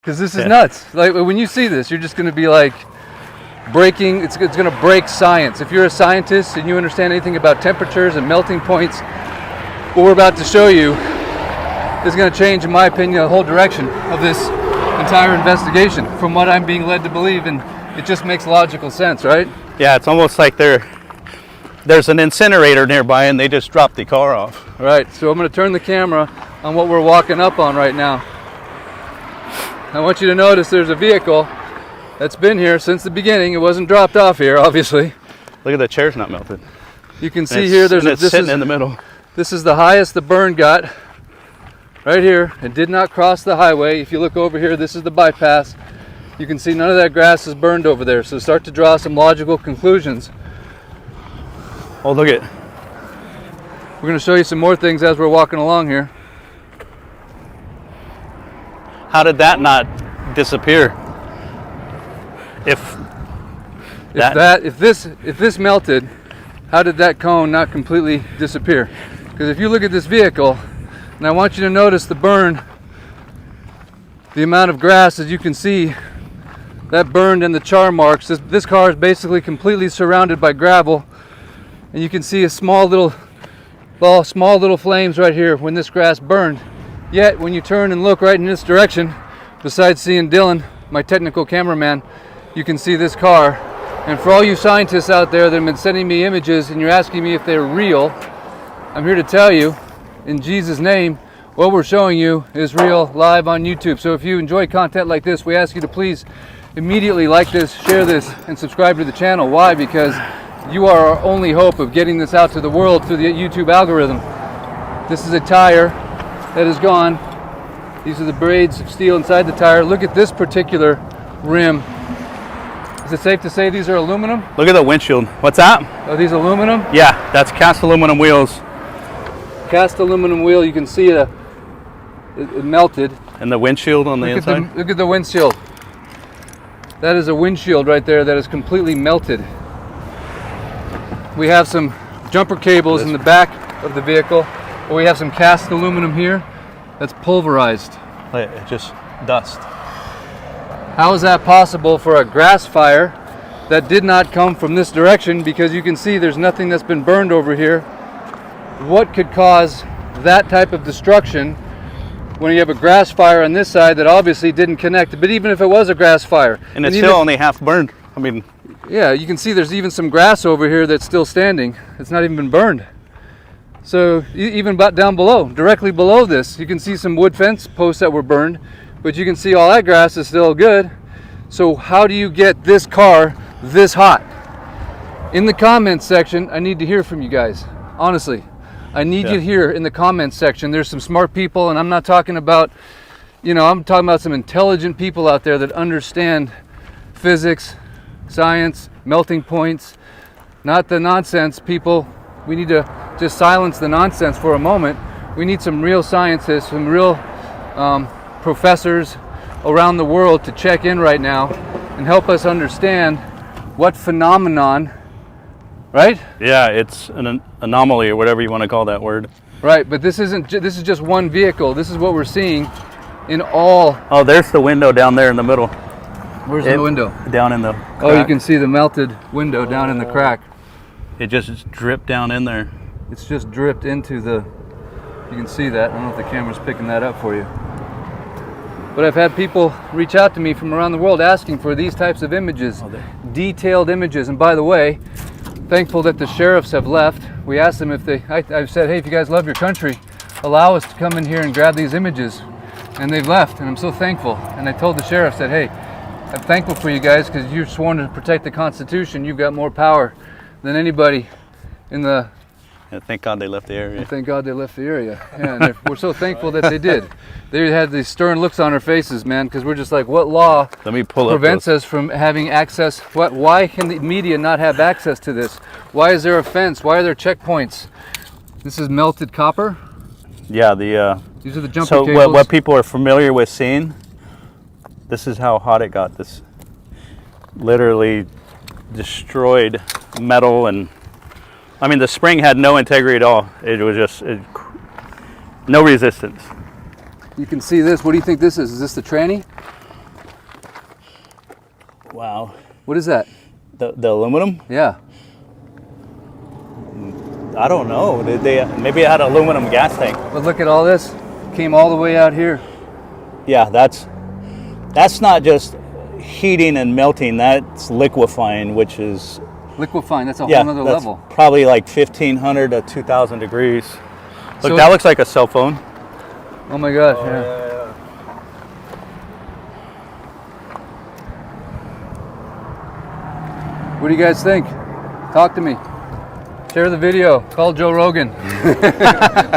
because this is nuts. Like when you see this, you're just going to be like breaking. It's going to break science. If you're a scientist and you understand anything about temperatures and melting points, what we're about to show you is going to change, in my opinion, the whole direction of this entire investigation from what I'm being led to believe, and it just makes logical sense, right? Yeah, it's almost like there's an incinerator nearby and they just dropped the car off. Right, so I'm going to turn the camera on what we're walking up on right now. I want you to notice there's a vehicle that's been here since the beginning. It wasn't dropped off here, obviously. Look at the chair's not melted. You can see here there's it's sitting in the middle. This is the highest the burn got. Right here. It did not cross the highway. If you look over here, this is the bypass. You can see none of that grass is burned over there. So start to draw some logical conclusions. Oh, look at. We're going to show you some more things as we're walking along here. How did that not disappear? If this melted, how did that cone not completely disappear? Because if you look at this vehicle, and I want you to notice the burn, the amount of grass, as you can see, that burned and the char marks. This car is basically completely surrounded by gravel, and you can see a small little flames right here when this grass burned. Yet when you turn and look right in this direction, besides seeing Dylan, my technical cameraman, you can see this car. And for all you scientists out there that have been sending me images and you're asking me if they're real, I'm here to tell you, in Jesus' name, what we're showing you is real, live on YouTube. So if you enjoy content like this, we ask you to please immediately like this, share this, and subscribe to the channel. Why? Because you are our only hope of getting this out to the world through the YouTube algorithm. This is a tire that is gone. These are the braids of steel inside the tire. Look at this particular rim. Is it safe to say these are aluminum? Look at the windshield. What's that? Are these aluminum? Yeah, that's cast aluminum wheels. Cast aluminum wheel. You can see it melted. And the windshield on the inside? Look at the windshield. That is a windshield right there that is completely melted. We have some jumper cables in the back of the vehicle. Or we have some cast aluminum here that's pulverized. It's just dust. How is that possible for a grass fire that did not come from this direction? Because you can see there's nothing that's been burned over here. What could cause that type of destruction when you have a grass fire on this side that obviously didn't connect? But even if it was a grass fire, and it's still only half burned. I mean, yeah, you can see there's even some grass over here that's still standing. It's not even been burned. So even down below, directly below this, you can see some wood fence posts that were burned, but you can see all that grass is still good. So how do you get this car this hot? In the comments section, I need to hear from you guys. Honestly, I need you here in the comments section. There's some smart people, and I'm not talking about, I'm talking about some intelligent people out there that understand physics, science, melting points, not the nonsense people. We need to just silence the nonsense for a moment. We need some real scientists, some real professors around the world to check in right now and help us understand what phenomenon, right? Yeah, it's an anomaly or whatever you want to call that word. Right, but this is just one vehicle. This is what we're seeing in all. Oh, there's the window down there in the middle. Where's the window? Down in the crack. Oh, you can see the melted window down in the crack. It just dripped down in there. It's just dripped into the, you can see that. I don't know if the camera's picking that up for you. But I've had people reach out to me from around the world asking for these types of images, detailed images. And by the way, thankful that the sheriffs have left. We asked them if I've said, hey, if you guys love your country, allow us to come in here and grab these images. And they've left, and I'm so thankful. And I told the sheriff, said, hey, I'm thankful for you guys because you're sworn to protect the Constitution. You've got more power than anybody in the... Yeah, thank God they left the area. Thank God they left the area. Yeah, and we're so thankful that they did. They had these stern looks on their faces, man, because we're just like, what law prevents us from having access? Why can the media not have access to this? Why is there a fence? Why are there checkpoints? This is melted copper. Yeah, these are the jumper cables. So what people are familiar with seeing, this is how hot it got. This literally destroyed metal, and I mean the spring had no integrity at all. It was just no resistance. You can see this. What do you think this is? Is this the tranny? Wow. What is that? The aluminum? Yeah. I don't know. Did they? Maybe it had an aluminum gas tank. But look at all this. Came all the way out here. Yeah, that's not just heating and melting. That's liquefying, which is Liquefying. That's a whole nother that's level. probably like 1,500 to 2,000 degrees. Look, So that looks like a cell phone. Oh my gosh. Oh, Yeah. yeah. What do you guys think? Talk to me. Share the video. Call Joe Rogan.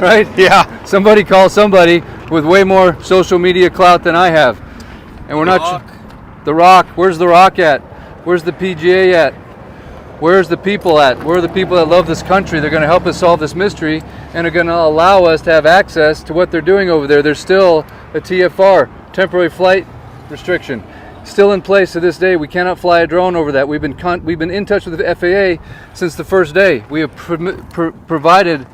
Right? Yeah. Somebody call somebody with way more social media clout than I have. And we're not. The Rock. Where's The Rock at? Where's the PGA at? Where's the people at? Where are the people that love this country? They're going to help us solve this mystery and are going to allow us to have access to what they're doing over there. There's still a TFR, temporary flight restriction, still in place to this day. We cannot fly a drone over that. We've been in touch with the FAA since the first day. We have provided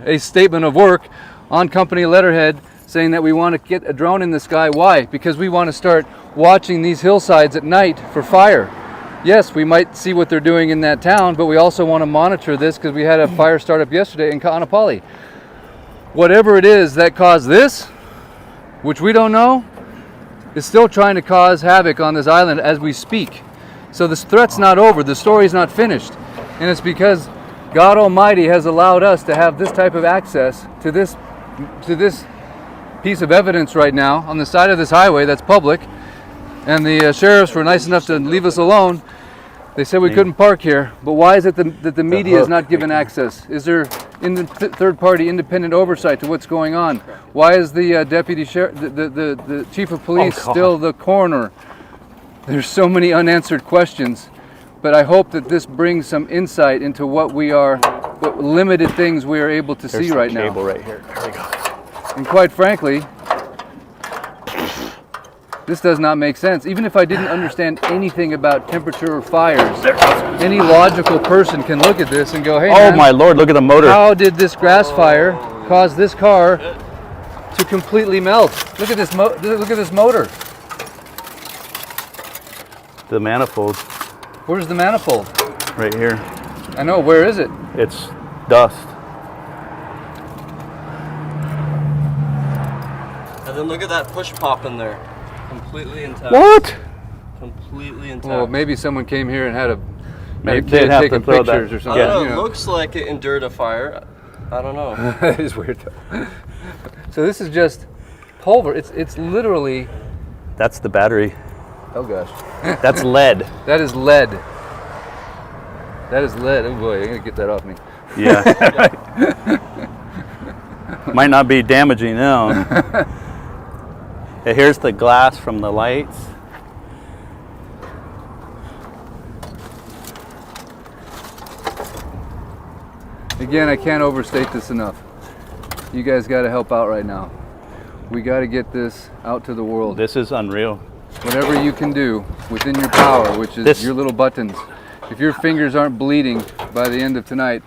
a statement of work on company letterhead saying that we want to get a drone in the sky. Why? Because we want to start watching these hillsides at night for fire. Yes, we might see what they're doing in that town, but we also want to monitor this because we had a fire start up yesterday in Ka'anapali. Whatever it is that caused this, which we don't know, is still trying to cause havoc on this island as we speak. So this threat's not over, the story's not finished. And it's because God Almighty has allowed us to have this type of access to this piece of evidence right now on the side of this highway that's public. And the sheriffs were nice enough to leave us alone. They said we couldn't park here, but why is it that the media is not given access? Is there third-party independent oversight to what's going on? Why is the deputy sheriff, the chief of police still the coroner? There's so many unanswered questions, but I hope that this brings some insight into what limited things we are able to see right now. Cable right here. There we go. And quite frankly, this does not make sense. Even if I didn't understand anything about temperature or fires, any logical person can look at this and go, hey, Oh man, my Lord, look at the motor. how did this grass fire cause this car to completely melt? Look at this motor. The manifold Where's the manifold? right here. I know, where is it? It's dust. And then look at that push pop in there. Completely intact. What? Completely intact. Well, maybe someone came here and had a Maybe kid they'd have taking to throw that- pictures or I something. don't know. you It know. looks like it endured a fire. I don't know. That is weird though. So this is just pulver. It's literally, That's the battery. oh gosh. That's lead. That is lead. That is lead. Oh boy, I'm gonna get that off me. Yeah. Might not be damaging now. Yeah, here's the glass from the lights. Again, I can't overstate this enough. You guys got to help out right now. We got to get this out to the world. This is unreal. Whatever you can do within your power, which is your little buttons. If your fingers aren't bleeding by the end of tonight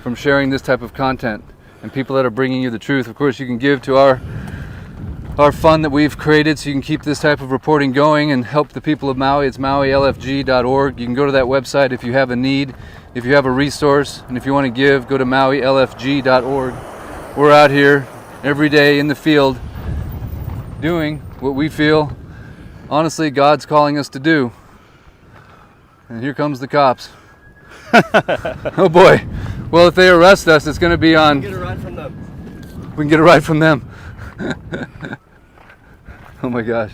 from sharing this type of content and people that are bringing you the truth, of course you can give to our fund that we've created so you can keep this type of reporting going and help the people of Maui. It's mauilfg.org. You can go to that website if you have a need, if you have a resource, and if you want to give, go to mauilfg.org. We're out here every day in the field doing what we feel, honestly, God's calling us to do. And here comes the cops. Oh boy. Well, if they arrest us, it's going to be on... Get a ride from them. We can get a ride from them. Oh my gosh.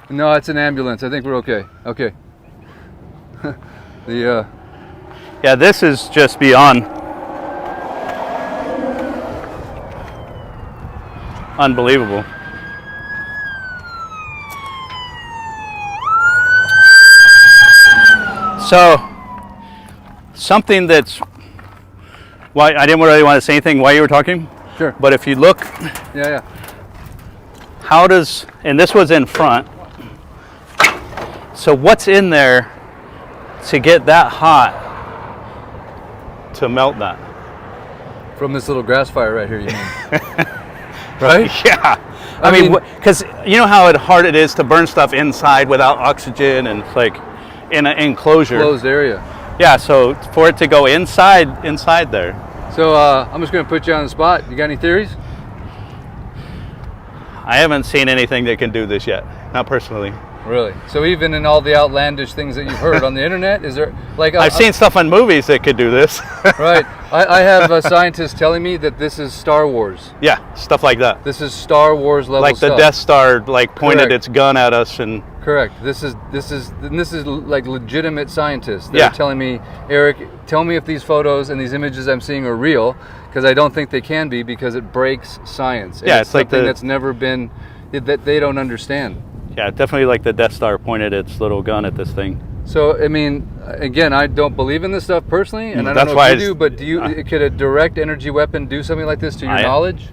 No, it's an ambulance. I think we're okay. Okay. Yeah, this is just beyond unbelievable. So, something that's why I didn't really want to say anything while you were talking. Sure. But if you look, Yeah. how does, and this was in front, so what's in there to get that hot to melt that? From this little grass fire right here, you mean? Right? Yeah. I mean, because you know how hard it is to burn stuff inside without oxygen and like in an enclosure. Closed area. Yeah, so for it to go inside there. So I'm just going to put you on the spot. You got any theories? I haven't seen anything that can do this yet, not personally. Really? So even in all the outlandish things that you've heard on the internet, is there like I've seen stuff on movies that could do this. Right. I have scientists telling me that this is Star Wars. Yeah, stuff like that. This is Star Wars level like stuff. the Death Star like pointed Correct. its gun at us and Correct. This is like legitimate scientists. They're telling me, Eric, tell me if these photos and these images I'm seeing are real, because I don't think they can be, because it breaks science. And yeah, it's like something that's never been, that they don't understand. Yeah, definitely like the Death Star pointed its little gun at this thing. So, I mean, again, I don't believe in this stuff personally, and I That's don't know why if you do, but could a direct energy weapon do something like this to your knowledge?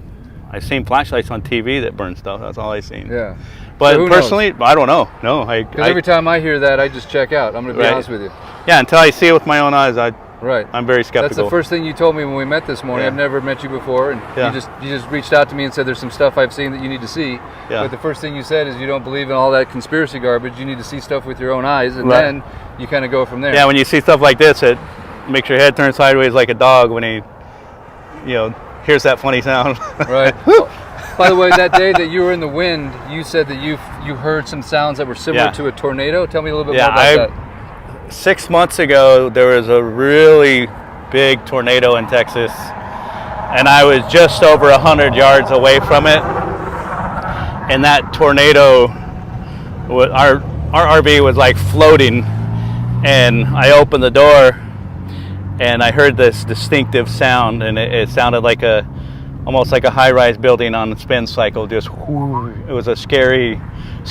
I've seen flashlights on TV that burn stuff. That's all I've seen. Yeah. But So personally, I don't know. No, because every time I hear that, I just check out. I'm going to be honest with you. Yeah, until I see it with my own eyes, I'm very skeptical. That's the first thing you told me when we met this morning. Yeah. I've never met you before, and you just reached out to me and said there's some stuff I've seen that you need to see. Yeah. But the first thing you said is you don't believe in all that conspiracy garbage. You need to see stuff with your own eyes, and then you kind of go from there. Yeah, when you see stuff like this, it makes your head turn sideways like a dog when he, hears that funny sound. Right. By the way, that day that you were in the wind, you said that you heard some sounds that were similar to a tornado. Tell me a little bit more about that. 6 months ago, there was a really big tornado in Texas, and I was just over 100 yards away from it. And that tornado, our RV was like floating, and I opened the door, and I heard this distinctive sound, and it sounded like almost like a high-rise building on a spin cycle. Just whoo. It was a scary,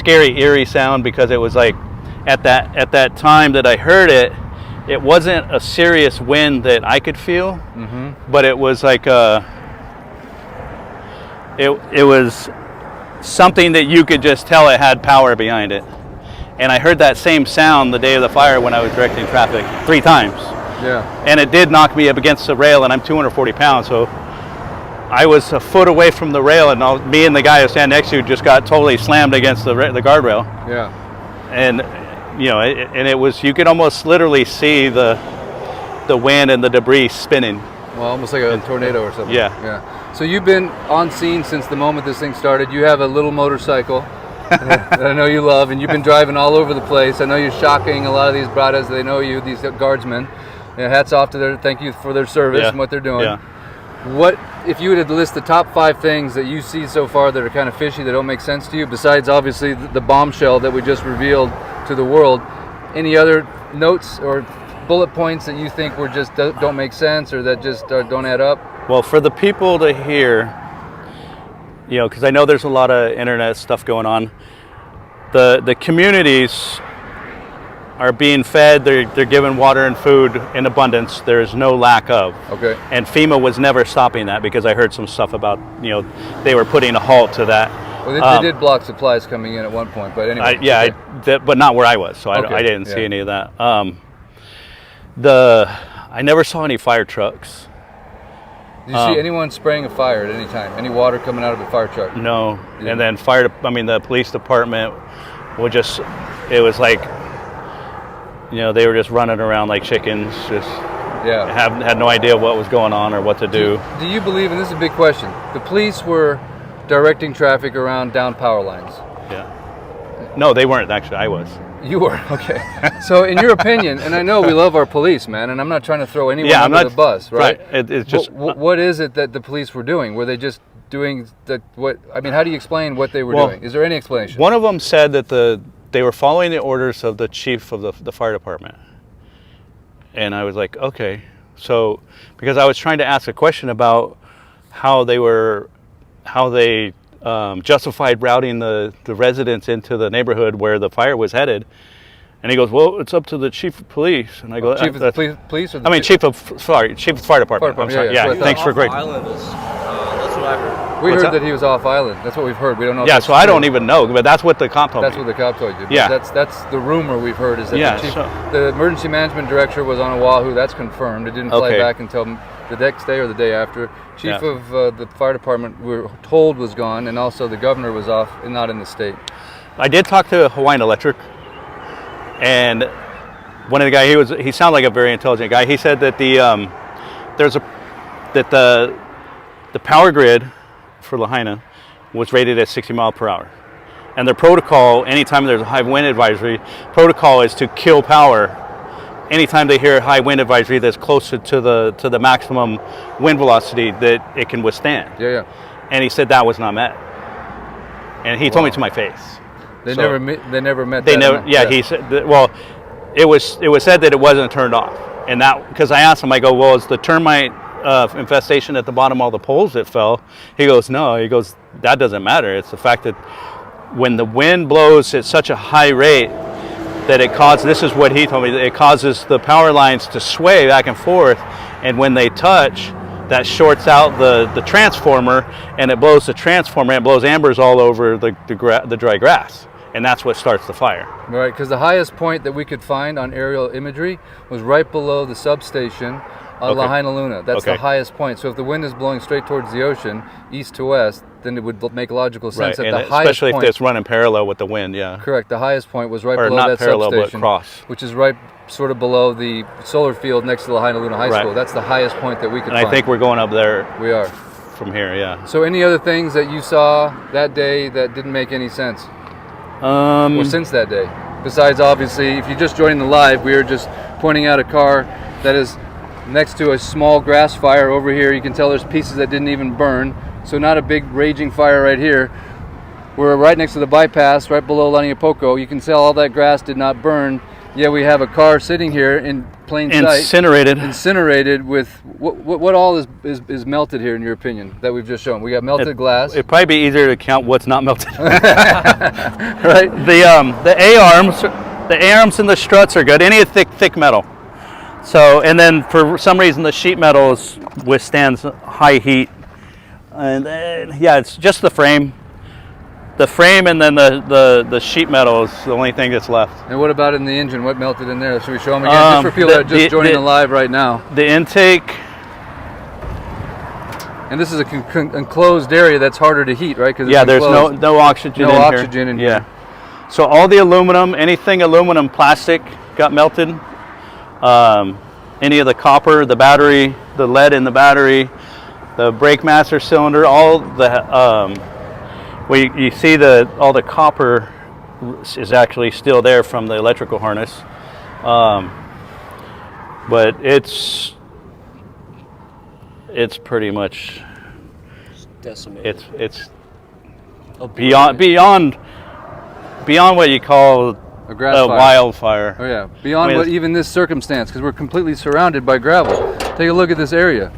eerie sound, because it was like at that time that I heard it, it wasn't a serious wind that I could feel, but it was like it was something that you could just tell it had power behind it. And I heard that same sound the day of the fire when I was directing traffic 3 times. Yeah. And it did knock me up against the rail, and I'm 240 pounds, so I was a foot away from the rail, and me and the guy who stand next to you just got totally slammed against the guardrail. Yeah. And it was, you could almost literally see the wind and the debris spinning. Well, almost like a tornado or something. Yeah. Yeah. So you've been on scene since the moment this thing started. You have a little motorcycle that I know you love, and you've been driving all over the place. I know you're shocking a lot of these bradas. They know you, these guardsmen. Hats off to thank you for their service and what they're doing. Yeah. What, if you were to list the top 5 things that you see so far that are kind of fishy, that don't make sense to you, besides obviously the bombshell that we just revealed to the world, any other notes or bullet points that you think were just don't make sense, or that just don't add up? Well, for the people to hear, because I know there's a lot of internet stuff going on, the communities are being fed, they're given water and food in abundance. There is no lack of. Okay. And FEMA was never stopping that, because I heard some stuff about, they were putting a halt to that. Well, they did block supplies coming in at one point, but anyway. But not where I was, so I didn't see any of that. I never saw any fire trucks. Did you see anyone spraying a fire at any time? Any water coming out of a fire truck? No. Yeah. And then the police department would just, it was like, they were just running around like chickens, just had no idea what was going on or what to do. Do you believe, and this is a big question, the police were directing traffic around down power lines? Yeah. No, they weren't, actually. I was. You were? Okay. So in your opinion, and I know we love our police, man, and I'm not trying to throw anyone under the bus, right? It's just... What is it that the police were doing? Were they just doing how do you explain what they were doing? Is there any explanation? One of them said that they were following the orders of the chief of the fire department. And I was like, okay. So, because I was trying to ask a question about how they justified routing the residents into the neighborhood where the fire was headed. And he goes, well, it's up to the chief of police. And I go, chief of the police? Or chief of fire department. I'm sorry. Yeah, thanks for great. Island is, that's what I heard. We heard that he was off island. That's what we've heard. We don't know. Yeah, so I don't even know, but that's what the cop told me. That's what the cop told you. Yeah. That's the rumor we've heard, is that the emergency management director was on Oahu. That's confirmed. It didn't fly back until the next day or the day after. Chief Yeah. of the fire department, we were told, was gone, and also the governor was off and not in the state. I did talk to Hawaiian Electric, and one of the guys, he sounded like a very intelligent guy. He said that the power grid for Lahaina was rated at 60 mile per hour. And their protocol, anytime there's a high wind advisory, protocol is to kill power anytime they hear a high wind advisory that's closer to the maximum wind velocity that it can withstand. Yeah. And he said that was not met. And he told me to my face. They So- never met They that never. amount. Yeah, he said. Well, it was said that it wasn't turned off, and that because I asked him, I go, well, is the termite infestation at the bottom of all the poles that fell? He goes, no. He goes, that doesn't matter. It's the fact that when the wind blows at such a high rate that it causes. This is what he told me. That it causes the power lines to sway back and forth, and when they touch, that shorts out the transformer, and it blows the transformer, and it blows embers all over the dry grass. And that's what starts the fire. Right, because the highest point that we could find on aerial imagery was right below the substation on Okay. Lahaina Luna. That's the Okay. highest point. So if the wind is blowing straight towards the ocean, east to west, then it would make logical sense Right, that and the highest especially point, if it's running parallel with the wind. Yeah. correct, the highest point was right Or below not that parallel, but substation, cross. which is right sort of below the solar field next to Lahaina Luna High Right. School. That's the highest point that we could And find. I think we're going up there we are. from here. Yeah. So any other things that you saw that day that didn't make any sense? Or since that day? Besides, obviously, if you're just joining the live, we are just pointing out a car that is next to a small grass fire over here. You can tell there's pieces that didn't even burn. So not a big raging fire right here. We're right next to the bypass, right below Laniapoko. You can tell all that grass did not burn. Yeah, we have a car sitting here in plain sight. Incinerated with what all is melted here in your opinion that we've just shown? We got melted glass. It'd probably be easier to count what's not melted. Right? The A-arms and the struts are good. Any thick metal. So, and then for some reason the sheet metal withstands high heat. And yeah, it's just the frame. The frame and then the sheet metal is the only thing that's left. And what about in the engine? What melted in there? Should we show them again? Just for people that are just joining the live right now. The intake. And this is a enclosed area that's harder to heat, right? Yeah, there's no oxygen in here. No oxygen in here. Yeah. So all the aluminum, anything aluminum, plastic got melted. Any of the copper, the battery, the lead in the battery, the brake master cylinder, all the you see all the copper is actually still there from the electrical harness, but it's pretty much decimated. It's beyond what you call a grass a fire. Wildfire. Oh yeah, beyond what even this circumstance, because we're completely surrounded by gravel. Take a look at this area.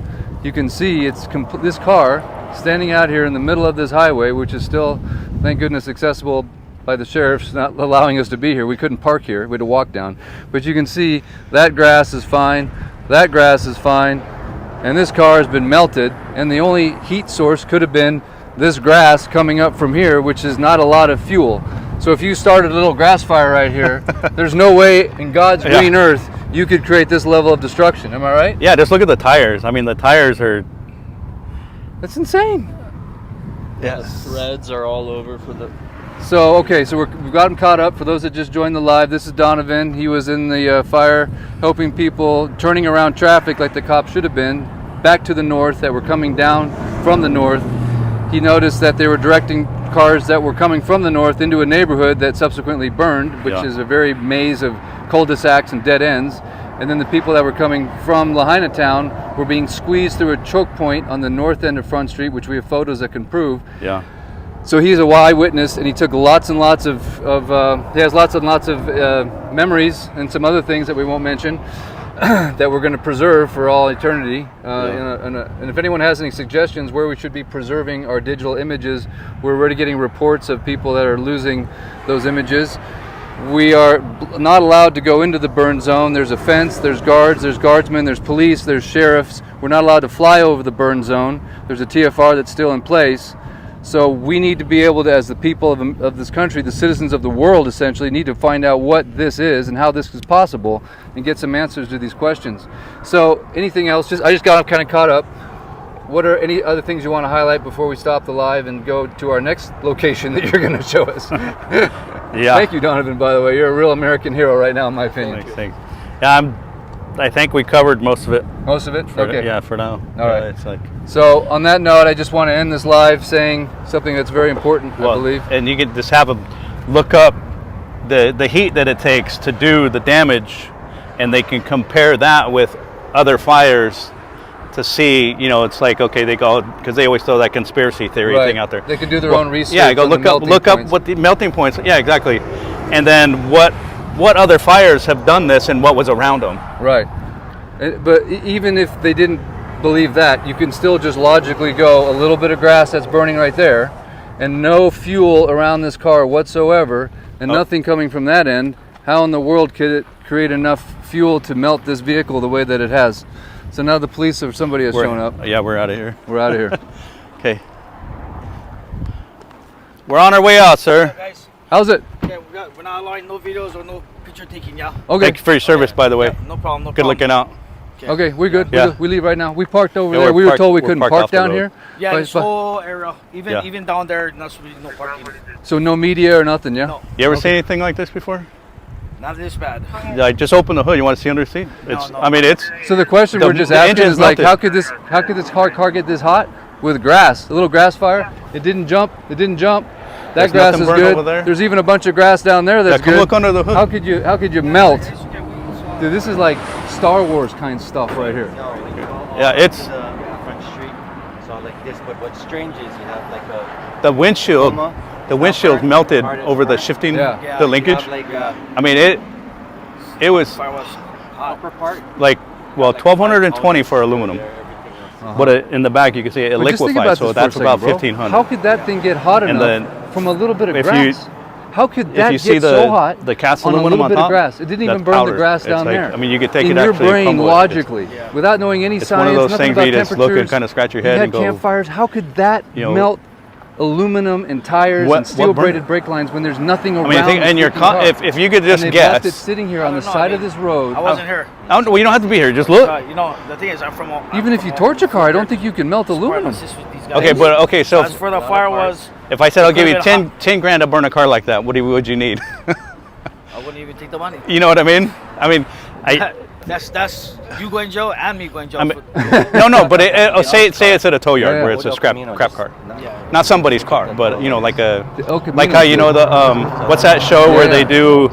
You can see it's this car standing out here in the middle of this highway, which is still, thank goodness, accessible by the sheriff's not allowing us to be here. We couldn't park here. We had to walk down. But you can see that grass is fine, that grass is fine, and this car has been melted, and the only heat source could have been this grass coming up from here, which is not a lot of fuel. So if you started a little grass fire right here, there's no way in God's green earth you could create this level of destruction. Am I right? Yeah, just look at the tires. I mean, the tires are... That's insane. The threads are all over for the... So, okay, so we've got him caught up. For those that just joined the live, this is Donovan. He was in the fire helping people, turning around traffic like the cops should have been, back to the north that were coming down from the north. He noticed that they were directing cars that were coming from the north into a neighborhood that subsequently burned, which is a very maze of cul-de-sacs and dead ends. And then the people that were coming from Lahaina town were being squeezed through a choke point on the north end of Front Street, which we have photos that can prove. Yeah. So he's a eyewitness, and he took lots and lots of he has lots and lots of memories and some other things that we won't mention that we're going to preserve for all eternity. And if anyone has any suggestions where we should be preserving our digital images, we're already getting reports of people that are losing those images. We are not allowed to go into the burn zone. There's a fence, there's guards, there's guardsmen, there's police, there's sheriffs. We're not allowed to fly over the burn zone. There's a TFR that's still in place. So we need to be able to, as the people of this country, the citizens of the world essentially, need to find out what this is and how this is possible and get some answers to these questions. So anything else? I just got kind of caught up. What are any other things you want to highlight before we stop the live and go to our next location that you're going to show us? Yeah. Thank you, Donovan, by the way. You're a real American hero right now, in my opinion. Thanks. Yeah, I think we covered most of it. Most of it? Okay. Yeah, for now. All right. It's like, so on that note, I just want to end this live saying something that's very important, I believe. And you can just have them look up the heat that it takes to do the damage, and they can compare that with other fires to see, it's like, okay, they go, because they always throw that conspiracy theory thing out there. They can do their own research. Yeah, go look up what the melting points. Yeah, exactly. And then what other fires have done this and what was around them. Right. But even if they didn't believe that, you can still just logically go a little bit of grass that's burning right there and no fuel around this car whatsoever and nothing coming from that end. How in the world could it create enough fuel to melt this vehicle the way that it has? So now the police or somebody has shown up. Yeah, we're out of here. We're out of here. Okay. We're on our way out, sir. Yeah, guys. How's it? Okay, we're not allowing no videos or no picture taking, yeah? Okay. Thank you for your service, by the way. Yeah, no problem, Good looking out. Okay, we're good. Yeah. We leave right now. We parked over Yeah, there. We were parked- told we we're couldn't parked park off the down road. here. Yeah, But- this whole area, Yeah. even down there, not really no parking. So no media or nothing, yeah? No, You ever seen anything like this before? not this bad. I just open the hood. You want to see under the seat? No. I mean, it's. So the question The- we're just the asking engine's is like, melted. how could this car get this hot with grass? A little grass fire. It didn't jump. That There's grass nothing is burned good. over there? There's even a bunch of grass down there that's come good. look under the hood. How could you melt? Dude, this is like Star Wars kind of stuff right here. Yeah, it's front street. So like this, but what's strange is you have like a the windshield. The windshield melted over the shifting, Yeah. the linkage. like I mean, it was Fire was hot. upper part. like, well, 1,220 for aluminum. But in the back, you can see it But just think liquefied, about so this that's for a second, about bro. 1,500. How could that thing get hot And enough then from a little bit of if you- grass? How could that you see get the- so hot the cast on a aluminum little on bit top, of grass? It didn't even that's burn the powder. grass It's down like- there. I mean, you could take in it your actually brain crumble it. logically, without knowing any It's science, one of those nothing things about where you just look and temperatures. kind of scratch your You head had and go, campfires. How could that you know, melt aluminum and tires What- and steel what burned braided brake lines when there's nothing around? I mean, I think, the and your freaking car? if you could just and they've left it guess. sitting here on I the don't know, side I of mean, this road. I wasn't here. Well, you don't have to be here. Just look. You know, the thing is, I'm from. Even if you torch a car, I don't think you can melt aluminum. Okay, so As for the fire was, if I said I'll give you Could've 10, been 10 grand to burn a car like that, what would you need? I wouldn't even take the money. You know what I mean? I mean, That's you going to jail and me going to jail. I mean, no, but say it's at a tow yard Yeah, where yeah. it's a crap car, yeah. not somebody's car, but like a El Camino's like how you know good. the what's that show where Yeah. they do,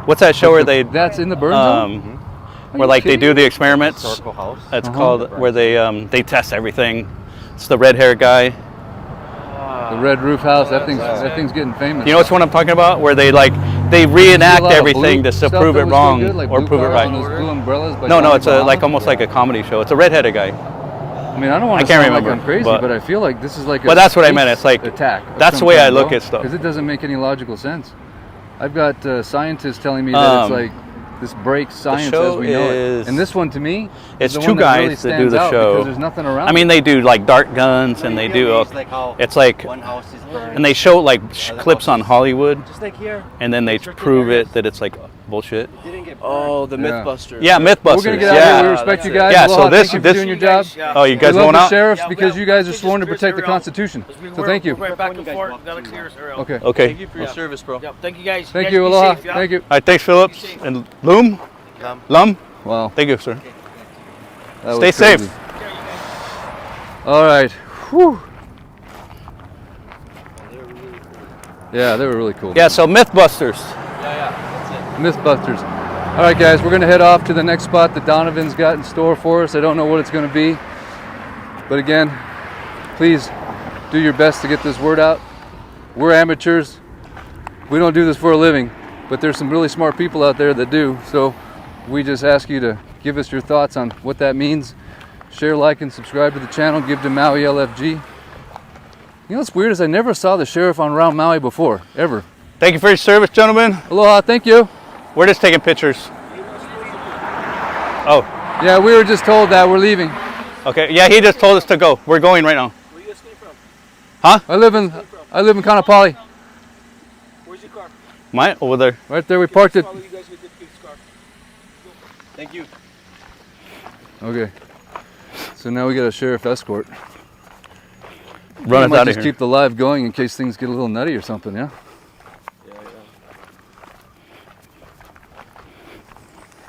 what's that show where they That's in the burn zone? where like they do the experiments. Historical house. It's called where they test everything. It's the red hair guy. The red roof house. That thing's getting famous. You know which one I'm talking about? Where they See a reenact lot of everything blue just to stuff prove that it was wrong so good, like or blue prove it cars on right. those blue umbrellas by No, Johnny it's like Bahama. almost like a comedy show. It's a red-headed guy. I mean, I don't want I to can't sound remember, like I'm crazy, but- but I feel like this is like a But that's what I space meant, it's like- attack. that's the way I look at stuff. Because it doesn't make any logical sense. I've got scientists telling me that it's like this breaks science show as we know it. is- And this one to me, is It's the two one that really guys that do stands the out show. because there's nothing around. I mean, it. they do like dart guns and they do. It's like how It's like, one house is burned. and they show like clips on Hollywood, Just like here. and then they prove it that it's like bullshit. Didn't get burned. Oh, the Yeah. Mythbusters. Yeah, MythBusters. We're gonna get out of yeah. here. We respect you that's it. guys. Yeah, Aloha. so Thank you for doing your job. Oh, you guys we love going the out? sheriffs Yeah, because we- you guys are we sworn to just protect the clear this Constitution. area. So thank you. We're back and forth. Gotta clear this area. Okay. Okay. Thank you for your service, bro. Yeah, thank you guys. Thank guys you. be Aloha. safe, yeah? Thank you. All right, thanks, Phillips and Loom. Lum. Wow. Thank you, sir. That was Stay safe. crazy. All right. Whew. Yeah, they were really cool. Yeah, so MythBusters. Mythbusters. All right, guys, we're going to head off to the next spot that Donovan's got in store for us. I don't know what it's going to be. But again, please do your best to get this word out. We're amateurs. We don't do this for a living, but there's some really smart people out there that do. So we just ask you to give us your thoughts on what that means. Share, like, and subscribe to the channel. Give to Maui LFG. You know what's weird is I never saw the sheriff on Round Maui before, ever. Thank you for your service, gentlemen. Aloha, thank you. We're just taking pictures. Oh, Yeah, we were just told that we're leaving. okay. Yeah, he just told us to go. We're going right now. Where you guys came from? Huh? I live in Kanapali. Where's your car? Mine over there. Right there, we parked it. Follow you guys with this car. Thank you. Okay. So now we got a sheriff escort. Run us might out of just here. keep the live going in case things get a little nutty or something, yeah?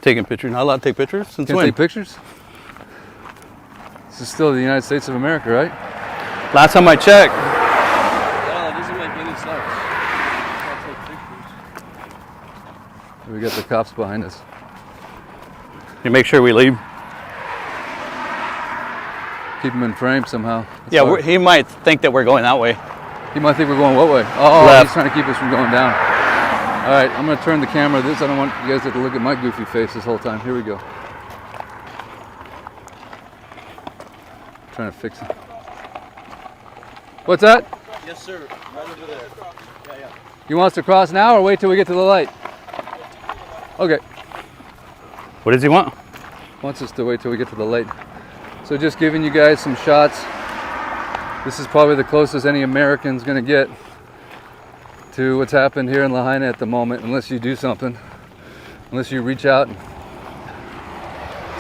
Taking pictures. Not allowed to take pictures since Can't when? take pictures? This is still the United States of America, right? Last time I checked. No, that doesn't make any sense. Can't take pictures. We got the cops behind us. You make sure we leave. Keep them in frame somehow. That's Yeah, hard. he might think that we're going that way. He might think we're going what way? Oh, Left. he's trying to keep us from going down. All right, I'm going to turn the camera. I don't want you guys to look at my goofy face this whole time. Here we go. Trying to fix it. What's that? Yes, sir. Right over there. Yeah. You want us to cross now or wait till we get to the light? Okay. What does he want? Wants us to wait till we get to the light. So just giving you guys some shots. This is probably the closest any American's going to get to what's happened here in Lahaina at the moment, unless you do something. Unless you reach out and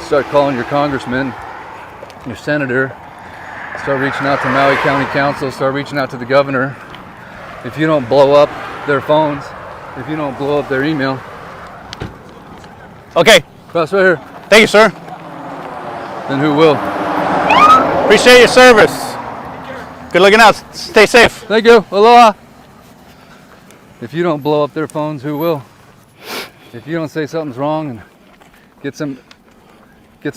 start calling your congressman, your senator, start reaching out to Maui County Council, start reaching out to the governor. If you don't blow up their phones, if you don't blow up their email. Okay. Cross right here. Thank you, sir. Then who will? Appreciate your service. Good looking out. Stay safe. Thank you. Aloha. If you don't blow up their phones, who will? If you don't say something's wrong and get some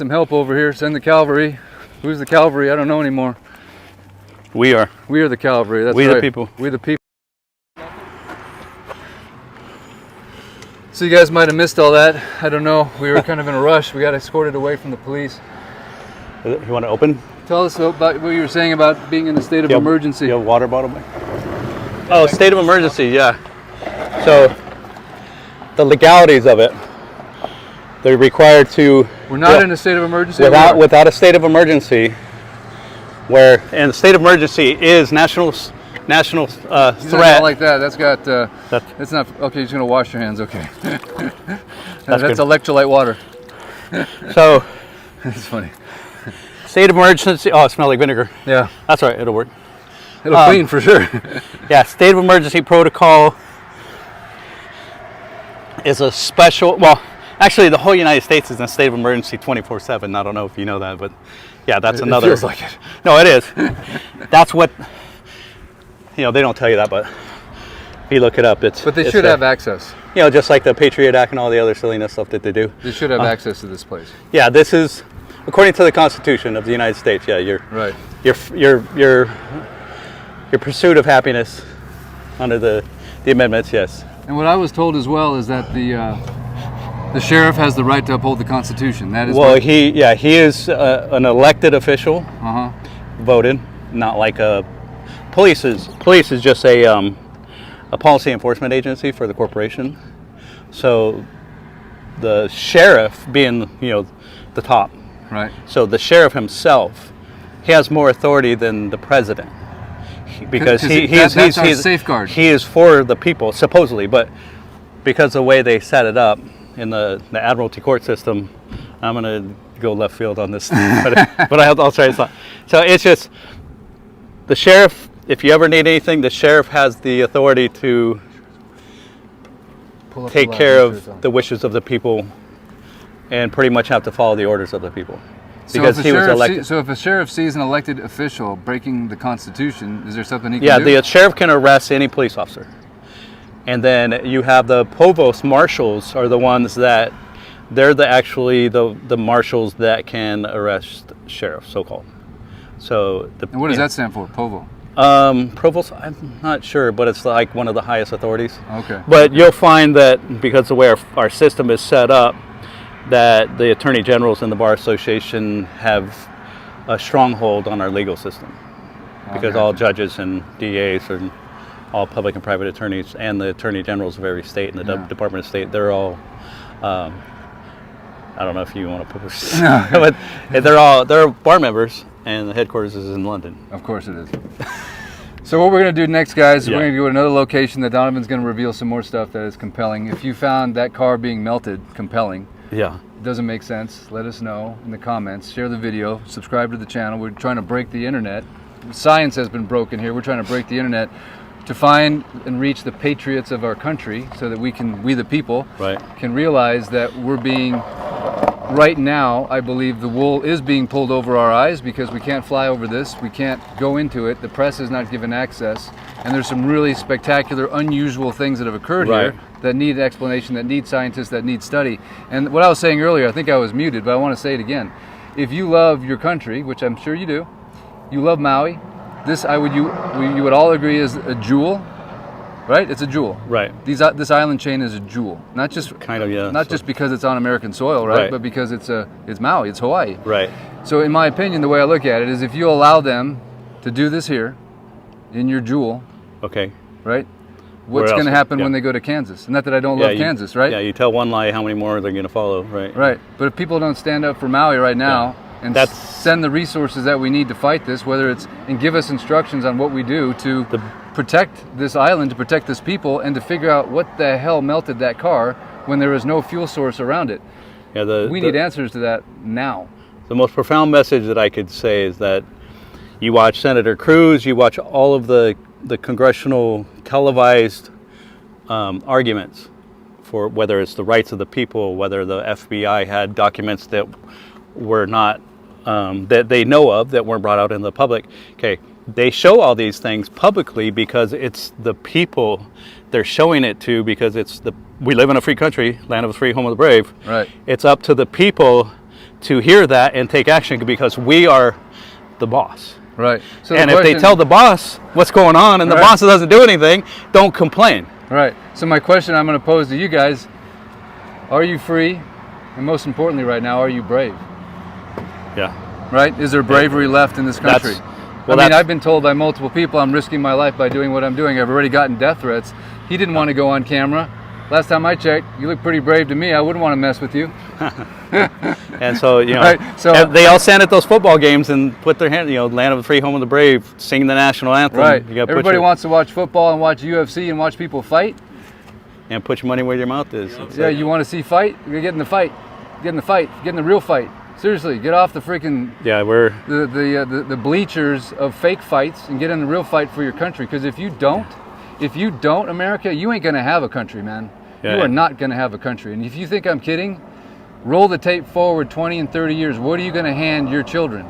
help over here, send the cavalry. Who's the cavalry? I don't know anymore. We are. We are the cavalry. That's We right. the people. We the people. So you guys might have missed all that. I don't know. We were kind of in a rush. We got escorted away from the police. You want to open? Tell us about what you were saying about being in a state of emergency. You have a water bottle back? Oh, state of emergency, yeah. So, the legalities of it. They're required to... We're not in a state of emergency. Without a state of emergency, and the state of emergency is national He's not threat. like that. That's got. That's not okay. You're just gonna wash your hands. Okay. That's good. electrolyte water. So, It's funny. state of emergency. Oh, it smells like vinegar. Yeah. That's all right. It'll work. It'll clean for sure. Yeah, state of emergency protocol is a special. Well, actually, the whole United States is in a state of emergency 24/7. I don't know if you know that, but yeah, that's another. It feels like it. No, it is. That's what. They don't tell you that, but if you look it up, it's. But they it's should there. have access. Just like the Patriot Act and all the other silliness stuff that they do. They should have access to this place. Yeah, this is according to the Constitution of the United States. Yeah, Right. your pursuit of happiness under the amendments. Yes. And what I was told as well is that the sheriff has the right to uphold the Constitution. That is. Well, he is an elected official, voted, not like a police is just a policy enforcement agency for the corporation. So the sheriff being the top. Right. So the sheriff himself, he has more authority than the president. Because that's our safeguard. He is for the people, supposedly, but because the way they set it up in the Admiralty court system, I'm going to go left field on this, but I'll try to stop. So it's just the sheriff. If you ever need anything, the sheriff has the authority to take care of the wishes of the people, and pretty much have to follow the orders of the people. Because he was elected. So if a sheriff sees an elected official breaking the Constitution, is there something he can do? Yeah, the sheriff can arrest any police officer. And then you have the provost marshals are the ones that, they're the marshals that can arrest sheriffs, so-called. So and what does that stand for, POVO? Provost, I'm not sure, but it's like one of the highest authorities. Okay. But you'll find that because the way our system is set up, that the attorney generals and the bar association have a stronghold on our legal system, because all judges and DAs and all public and private attorneys and the attorney generals of every state and the Department of State, they're all I don't know if you want to publish, but they're bar members, and the headquarters is in London. Of course it is. So what we're going to do next, guys, Yeah. we're going to go to another location that Donovan's going to reveal some more stuff that is compelling. If you found that car being melted compelling, Yeah. it doesn't make sense, let us know in the comments. Share the video, subscribe to the channel. We're trying to break the internet. Science has been broken here. We're trying to break the internet to find and reach the patriots of our country so that we the people, Right. can realize that we're being, right now, I believe the wool is being pulled over our eyes because we can't fly over this. We can't go into it. The press is not given access. And there's some really spectacular, unusual things that have occurred Right. here that need explanation, that need scientists, that need study. And what I was saying earlier, I think I was muted, but I want to say it again. If you love your country, which I'm sure you do, you love Maui, this you would all agree is a jewel, right? It's a jewel. Right. This island chain is a jewel, not just Kind of, yeah. not So- just because it's on American soil, right? Right. But because it's Maui, it's Hawaii. Right. So in my opinion, the way I look at it is, if you allow them to do this here, in your jewel, Okay. right? Where What's else? going to happen Yeah. when they go to Kansas? Not that I don't love you- Kansas, right? Yeah, you tell one lie, how many more are they going to follow, right? Right. But if people don't stand up for Maui right now and That's- send the resources that we need to fight this, whether it's and give us instructions on what we do to protect this island, to protect this people, and to figure out what the hell melted that car when there is no fuel source around it. Yeah, We need answers to that now. The most profound message that I could say is that you watch Senator Cruz, you watch all of the congressional televised arguments for whether it's the rights of the people, whether the FBI had documents that were not, that they know of, that weren't brought out in the public. Okay, they show all these things publicly because it's the people they're showing it to, because we live in a free country, land of the free, home of the brave. Right. It's up to the people to hear that and take action because we are the boss. Right. So And the if they question- tell the boss what's going on and the Right. boss doesn't do anything, don't complain. Right. So my question I'm going to pose to you guys: are you free? And most importantly, right now, are you brave? Yeah. Right? Is there bravery left in this country? I've been told by multiple people I'm risking my life by doing what I'm doing. I've already gotten death threats. He didn't want to go on camera. Last time I checked, you look pretty brave to me. I wouldn't want to mess with you. And so, you know, Right, so- they all stand at those football games and put their hand, land of the free, home of the brave, sing the national anthem. Right. You gotta put Everybody your, wants to watch football and watch UFC and watch people fight. and put your money where your mouth is. It's Yeah, like- you want to see fight? Get in the fight. Get in the fight. Get in the real fight. Seriously, get off the freaking yeah, we're the bleachers of fake fights and get in the real fight for your country. Because if you don't, America, you ain't gonna have a country, man. Yeah. You are not gonna have a country. And if you think I'm kidding, roll the tape forward 20 and 30 years. What are you gonna hand your children?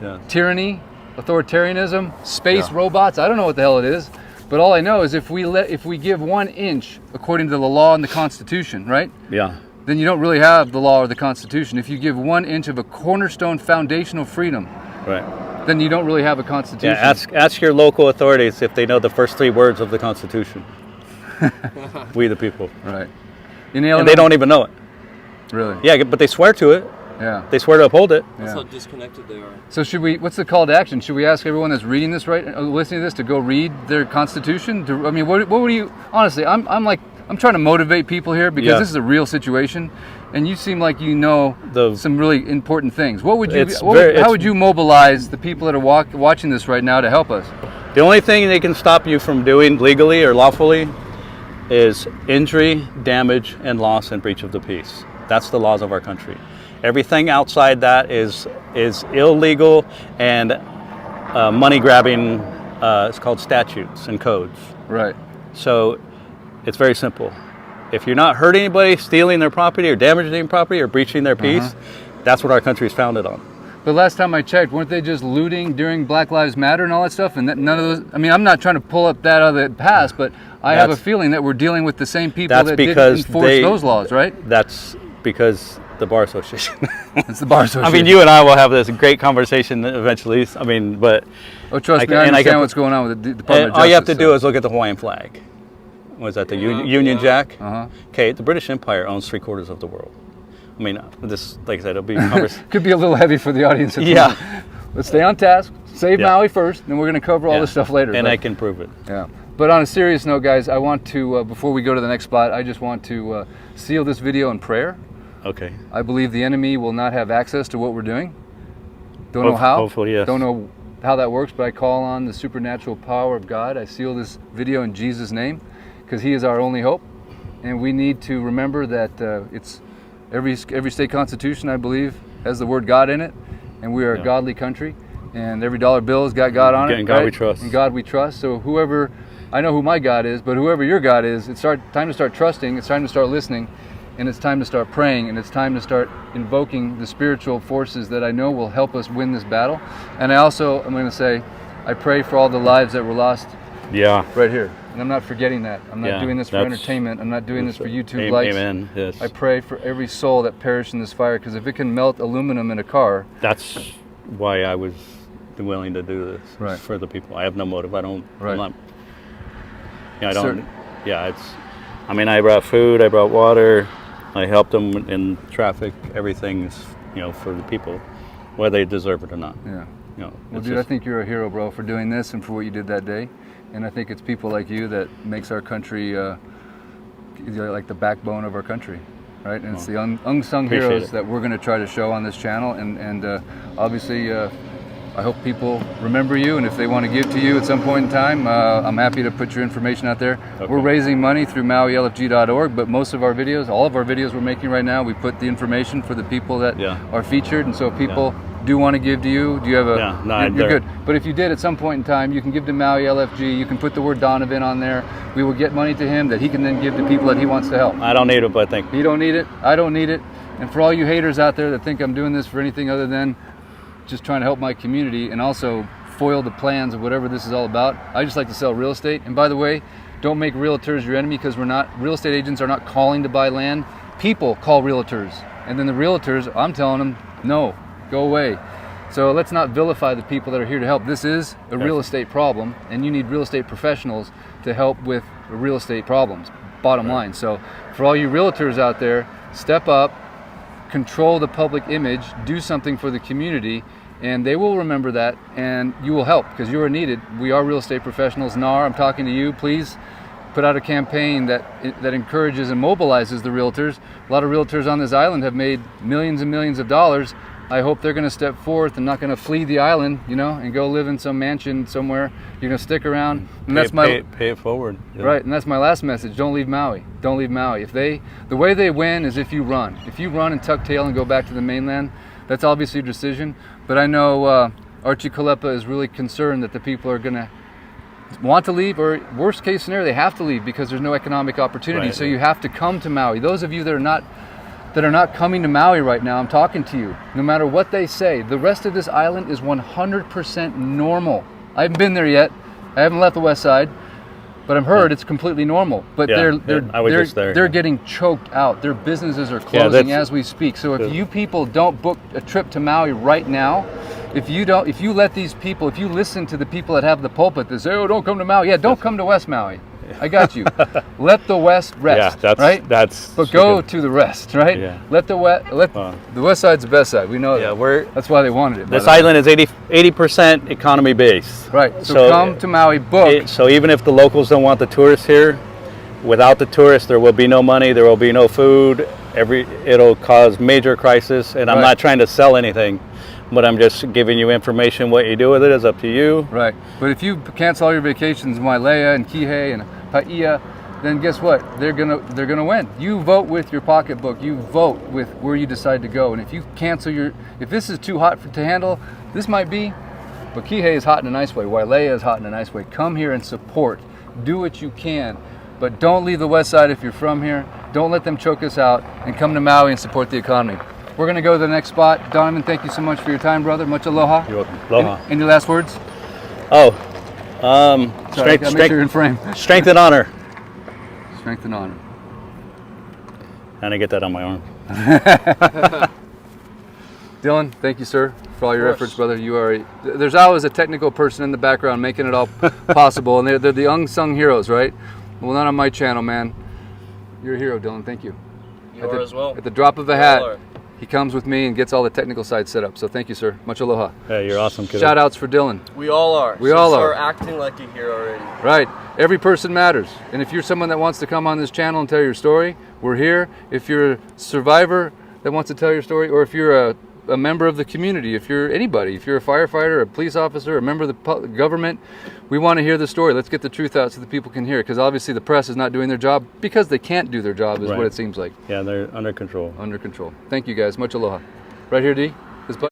yeah. Tyranny, authoritarianism, space Yeah. robots. I don't know what the hell it is, but all I know is if we give 1 inch according to the law and the Constitution, right? Yeah. Then you don't really have the law or the Constitution. If you give 1 inch of a cornerstone foundational freedom, Right. then you don't really have a Constitution. Yeah, ask your local authorities if they know the first 3 words of the Constitution. We the people. Right. In Illinois, And they don't even know it. really. Yeah, but they swear to it. Yeah. They swear to uphold it. That's Yeah. how disconnected they are. So what's the call to action? Should we ask everyone that's reading this listening to this, to go read their Constitution? What would you, honestly, I'm trying to motivate people here because Yeah. this is a real situation, and you seem like you know some really important things. What would you? How would you mobilize the people that are watching this right now to help us? The only thing they can stop you from doing legally or lawfully is injury, damage, and loss and breach of the peace. That's the laws of our country. Everything outside that is illegal and money grabbing. It's called statutes and codes. Right. So it's very simple. If you're not hurting anybody, stealing their property or damaging their property or breaching their peace, that's what our country is founded on. But last time I checked, weren't they just looting during Black Lives Matter and all that stuff? And none of those. I mean, I'm not trying to pull up that out of the past, but I have a feeling that we're dealing with the same people that didn't enforce those laws, right? That's because the Bar Association. It's the Bar Association. I mean, you and I will have this great conversation eventually. I mean, but oh, trust me, I understand what's going on with the Department of Justice. all you have to do is look at the Hawaiian flag. Was that the Union Jack? Uh-huh. Okay, the British Empire owns 3/4 of the world. I mean, this, like I said, it'll be conversation. Could be a little heavy for the audience. Yeah. Let's stay on task. Save Yeah. Maui first, and we're going to cover all this stuff later. And but, I can prove it. Yeah. But on a serious note, guys, I want to, before we go to the next spot, I just want to seal this video in prayer. Okay. I believe the enemy will not have access to what we're doing. Don't know how. Hopefully, yes. Don't know how that works, but I call on the supernatural power of God. I seal this video in Jesus' name because He is our only hope. And we need to remember that it's every state constitution, I believe, has the word God in it. And we are a godly country. And every dollar bill has got God on it. And God we trust. And God we trust. So whoever, I know who my God is, but whoever your God is, it's time to start trusting. It's time to start listening. And it's time to start praying. And it's time to start invoking the spiritual forces that I know will help us win this battle. And I'm going to say, I pray for all the lives that were lost right here. And I'm not forgetting that. I'm not doing this for entertainment. I'm not doing this for YouTube likes. Amen. Yes. I pray for every soul that perished in this fire, because if it can melt aluminum in a car. That's why I was willing to do this. Right. For the people. I have no motive. I don't. Right. I'm not, I don't. Yeah. I mean, I brought food. I brought water. I helped them in traffic. Everything's, for the people, whether they deserve it or not. Yeah. Well, dude, I think you're a hero, bro, for doing this and for what you did that day. And I think it's people like you that makes our country like the backbone of our country, right? And it's the unsung heroes that we're going to try to show on this channel. And obviously, I hope people remember you. And if they want to give to you at some point in time, I'm happy to put your information out there. Okay. We're raising money through MauiLFG.org, but most of our videos, all of our videos we're making right now, we put the information for the people that are featured. And so people do want to give to you. Do you have a? You're good. But if you did at some point in time, you can give to Maui LFG. You can put the word Donovan on there. We will get money to him that he can then give to people that he wants to help. I don't need it, but thank you. You don't need it. I don't need it. And for all you haters out there that think I'm doing this for anything other than just trying to help my community and also foil the plans of whatever this is all about, I just like to sell real estate. And by the way, don't make realtors your enemy, because real estate agents are not calling to buy land. People call realtors. And then the realtors, I'm telling them, no. Go away. So let's not vilify the people that are here to help. This is a real estate problem, and you need real estate professionals to help with real estate problems, bottom line. So for all you realtors out there, step up, control the public image, do something for the community, and they will remember that, and you will help, because you are needed. We are real estate professionals. NAR, I'm talking to you. Please put out a campaign that encourages and mobilizes the realtors. A lot of realtors on this island have made millions and millions of dollars. I hope they're going to step forth and not going to flee the island, and go live in some mansion somewhere. You're going to stick around, and pay it forward. Yeah. Right, and that's my last message. Don't leave Maui. Don't leave Maui. The way they win is if you run. If you run and tuck tail and go back to the mainland, that's obviously your decision. But I know Archie Kalepa is really concerned that the people are going to want to leave, or worst case scenario, they have to leave because there's no economic opportunity. Right. So you have to come to Maui. Those of you that are not coming to Maui right now, I'm talking to you. No matter what they say, the rest of this island is 100% normal. I haven't been there yet. I haven't left the west side, but I've heard it's completely normal. But they're getting choked out. Their businesses are closing as we speak. So if you people don't book a trip to Maui right now, if you let these people, if you listen to the people that have the pulpit that say, "Oh, don't come to Maui," don't come to West Maui. I got you. Let the West rest. Yeah, but go to the rest, right? Yeah. The West side's the best side. We know that. That's why they wanted it. This island is 80% economy based. Right. So come to Maui, book. So even if the locals don't want the tourists here, without the tourists, there will be no money. There will be no food. It'll cause major crisis. And I'm not trying to sell anything, but I'm just giving you information. What you do with it is up to you. Right. But if you cancel all your vacations in Wailea and Kihei and Paia, then guess what? They're gonna win. You vote with your pocketbook. You vote with where you decide to go. And if you cancel if this is too hot to handle, this might be. But Kihei is hot in a nice way. Wailea is hot in a nice way. Come here and support. Do what you can. But don't leave the west side if you're from here. Don't let them choke us out. And come to Maui and support the economy. We're going to go to the next spot. Donovan, thank you so much for your time, brother. Much aloha. You're welcome. Aloha. Any last words? Strength and honor. Strength and honor. And I get that on my arm. Dylan, thank you, sir, for all your efforts, brother. There's always a technical person in the background making it all possible, and they're the unsung heroes, right? Well, not on my channel, man. You're a hero, Dylan. Thank you. You are as well. At the drop of a hat, he comes with me and gets all the technical side set up. So thank you, sir. Much aloha. Hey, you're awesome, kiddo. Shout outs for Dylan. We all are. We all are. Start acting like a hero already. Right. Every person matters. And if you're someone that wants to come on this channel and tell your story, we're here. If you're a survivor that wants to tell your story, or if you're a a member of the community, if you're anybody, if you're a firefighter, a police officer, a member of the government, we want to hear the story. Let's get the truth out so that people can hear it, because obviously the press is not doing their job because they can't do their job is Right. what it seems like. Yeah, they're under control. Under control. Thank you guys. Much aloha. Right here, D.